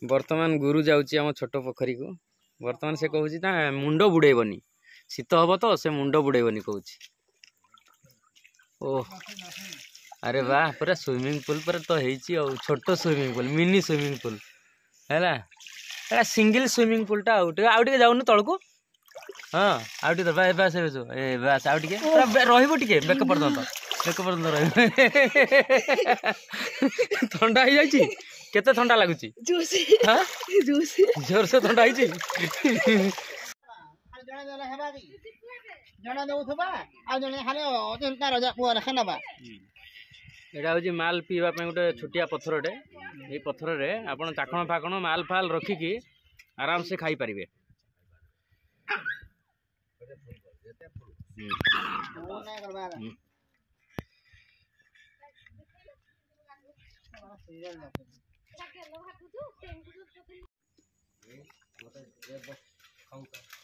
बर्तमान गुरु जाउची आम छोट पोखरी को बर्तमान से कहूँ ना मुंड बुड़ेबनी शीत हम तो से मुंड बुड़ेबनी कहूँ। ओह अरे वाह पूरा स्विमिंग पूल पर तो है छोट swimming pool mini swimming pool है सिंगल स्विमिंग पूल टा आउटे जाऊन तलको हाँ आउटे बास बास आउ टे रे बेक पर्यंत ठंडा हो जाए केते ठंडा लगुच जोर से ठंडा एटा हूँ माल पीवा गोटे छोटिया पथरटे ये पथर रे आपन चाखण फाखण माल फाल रखिकी आराम से खाई पारिबे।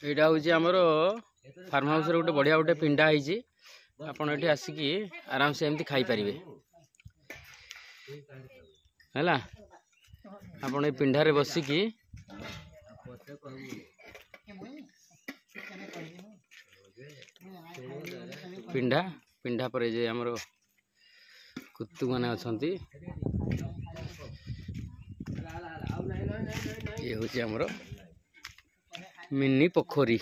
यहाँ हूँ आमर फार्म हाउस गोटे बढ़िया गोटे पिंडा है आपड़ ये आसिकी आराम से एमती खाई पारिबे है आपड़ ये पिंडा रे बसिकी पिंडा पिंडा पर जे आमर कुतु माने अछंती ये हूँ आमर मिनी पोखरी।